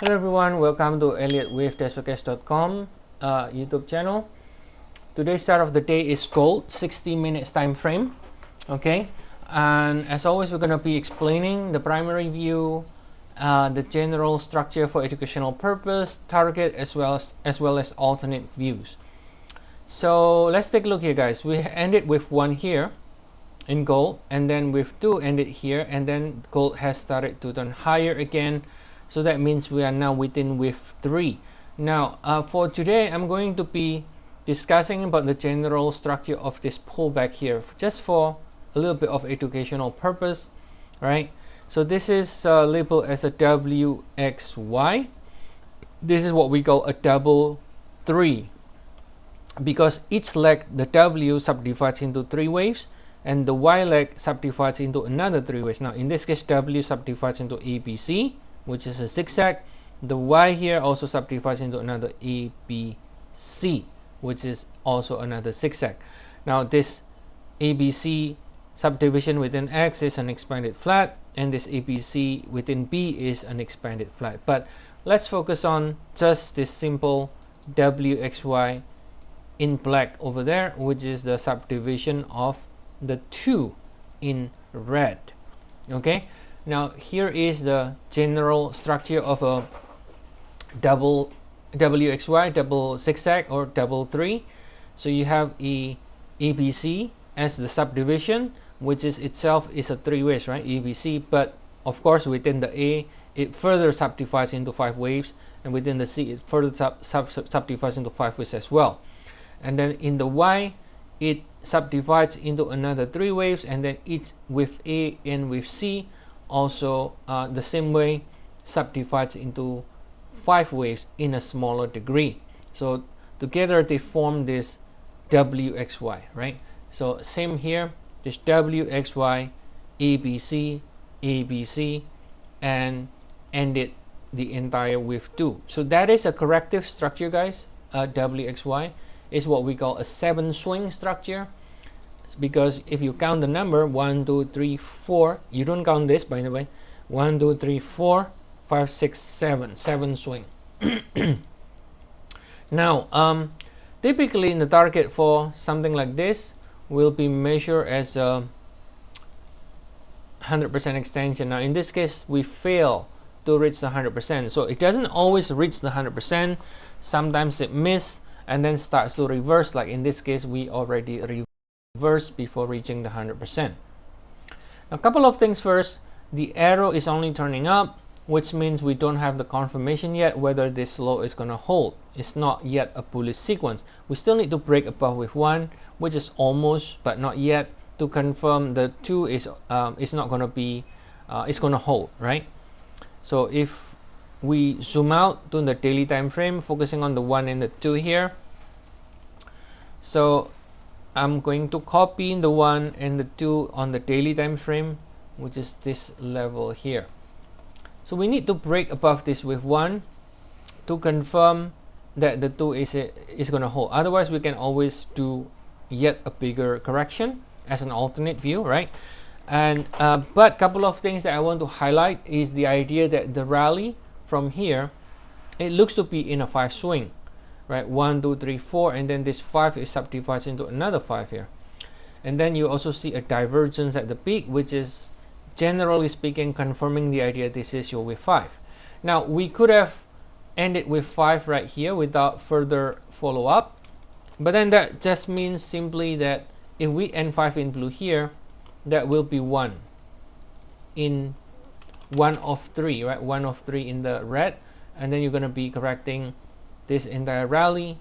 Hello everyone, welcome to Elliottwave YouTube channel. Today's start of the day is gold, 60 minutes time frame. Okay, and as always, we're going to be explaining the primary view, the general structure for educational purpose, target, as well as alternate views. So let's take a look here, guys. We ended with 1 here in gold, and then with 2 ended here, and then gold has started to turn higher again. So that means we are now within with 3. Now for today, I'm going to be discussing about the general structure of this pullback here, just for a little bit of educational purpose, right? So this is labeled as a WXY. This is what we call a double 3, because each leg, the W subdivides into 3 waves, and the Y leg subdivides into another 3 waves. Now in this case, W subdivides into ABC, which is a zigzag. The Y here also subdivides into another ABC, which is also another zigzag. Now this ABC subdivision within X is an expanded flat, and this ABC within B is an expanded flat. But let's focus on just this simple WXY in black over there, which is the subdivision of the 2 in red. Okay, now here is the general structure of a double WXY, double zigzag, or double 3. So you have a ABC as the subdivision, which is itself is a 3 waves, right? ABC, but of course within the A it further subdivides into 5 waves, and within the C it further subdivides into 5 waves as well. And then in the Y it subdivides into another 3 waves, and then each with A and with C also the same way subdivides into 5 waves in a smaller degree. So together they form this WXY, right? So same here, this WXY, ABC, ABC, and ended the entire with 2. So that is a corrective structure, guys. WXY is what we call a 7 swing structure, because if you count the number 1, 2, 3, 4, you don't count this, by the way. 1, 2, 3, 4, 5, 6, 7 swing. Now typically in the target for something like this will be measured as a 100% extension. Now in this case we fail to reach the 100%, so it doesn't always reach the 100%. Sometimes it misses and then starts to reverse, like in this case we already reversed before reaching the 100%. A couple of things first. The arrow is only turning up, which means we don't have the confirmation yet whether this low is going to hold. It's not yet a bullish sequence. We still need to break above with 1, which is almost but not yet, to confirm the 2 is not going to be it's going to hold, right? So if we zoom out to the daily time frame, focusing on the 1 and the 2 here. So I'm going to copy the 1 and the 2 on the daily time frame, which is this level here. So we need to break above this with 1 to confirm that the 2 is going to hold. Otherwise we can always do yet a bigger correction as an alternate view, right? And but couple of things that I want to highlight is the idea that the rally from here, it looks to be in a 5 swing, right? 1, 2, 3, 4, and then this 5 is subdivided into another 5 here. And then you also see a divergence at the peak, which is generally speaking confirming the idea this is your wave 5. Now we could have ended with 5 right here without further follow-up, but then that just means simply that if we end 5 in blue here, that will be 1 in 1 of 3, right? 1 of 3 in the red, and then you're going to be correcting this entire rally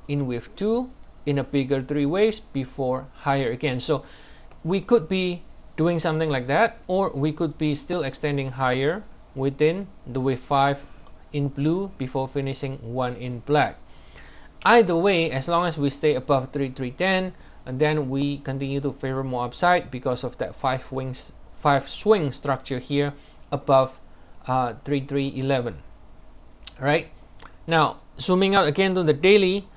in wave 2 in a bigger 3 waves before higher again. So we could be doing something like that, or we could be still extending higher within the wave 5 in blue before finishing 1 in black. Either way, as long as we stay above 3,310, and then we continue to favor more upside because of that 5 swing structure here above 3,311. Right now, zooming out again to the daily,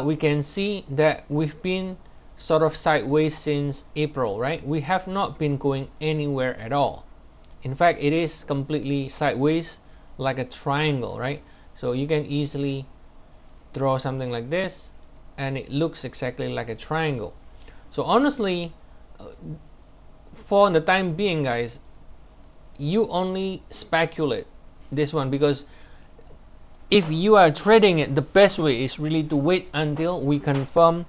we can see that we've been sort of sideways since April, right? We have not been going anywhere at all. In fact, it is completely sideways like a triangle, right? So you can easily draw something like this and it looks exactly like a triangle. So honestly, for the time being, guys, you only speculate this one, because if you are trading it, the best way is really to wait until we confirm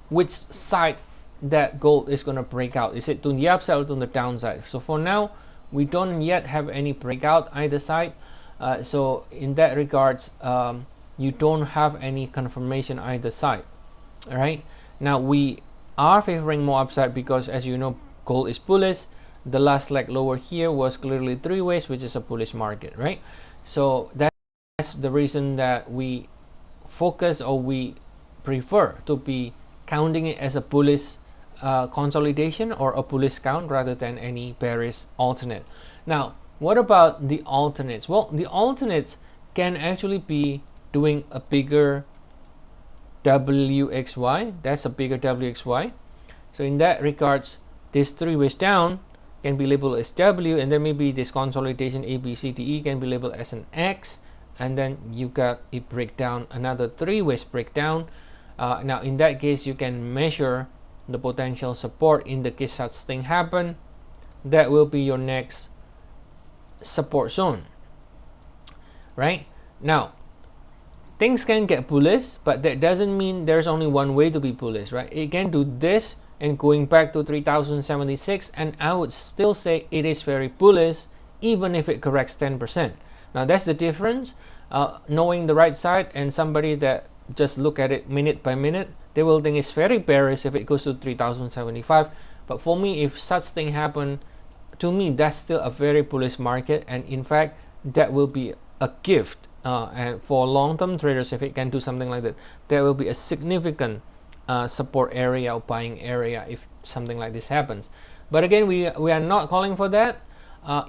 which side that gold is going to break out. Is it to the upside or to the downside? So for now, we don't yet have any breakout either side. So in that regards, you don't have any confirmation either side. All right. Now we are favoring more upside because, as you know, gold is bullish. The last leg lower here was clearly three ways, which is a bullish market, right? So that's the reason that we focus, or we prefer to be counting it as a bullish consolidation or a bullish count rather than any bearish alternate. Now, what about the alternates? Well, the alternates can actually be doing a bigger WXY. That's a bigger WXY. So in that regards, this three ways down can be labeled as W, and then maybe this consolidation A, B, C, D, E can be labeled as an X, and then you got a breakdown, another three ways breakdown. Now in that case, you can measure the potential support. In the case such thing happen, that will be your next support zone, right? Now things can get bullish, but that doesn't mean there's only one way to be bullish, right? It can do this and going back to 3076, and I would still say it is very bullish even if it corrects 10%. Now that's the difference. Knowing the right side and somebody that just look at it minute by minute, they will think it's very bearish if it goes to 3075. But for me, if such thing happen, to me that's still a very bullish market, and in fact that will be a gift. And for long-term traders, if it can do something like that, there will be a significant support area or buying area if something like this happens. But again, we are not calling for that,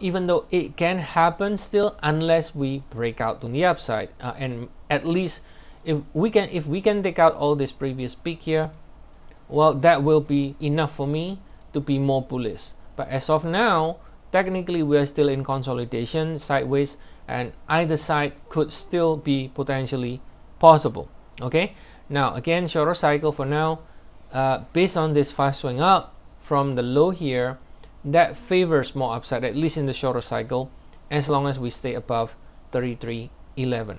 even though it can happen still, unless we break out to the upside. And at least if we can take out all this previous peak here, well, that will be enough for me to be more bullish. But as of now, technically we are still in consolidation sideways, and either side could still be potentially possible. Okay, now again, shorter cycle for now, based on this fast swing up from the low here, that favors more upside, at least in the shorter cycle, as long as we stay above 3311.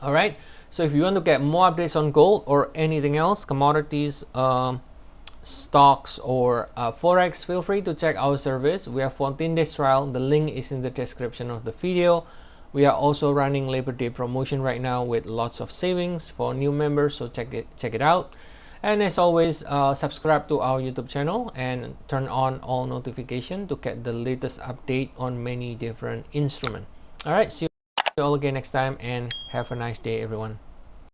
All right, so if you want to get more updates on gold or anything else, commodities, stocks, or Forex, feel free to check our service. We have 14 days trial. The link is in the description of the video. We are also running Labor Day promotion right now with lots of savings for new members, so check it out. And as always, subscribe to our YouTube channel and turn on all notifications to get the latest update on many different instruments. All right, see you all again next time, and have a nice day, everyone.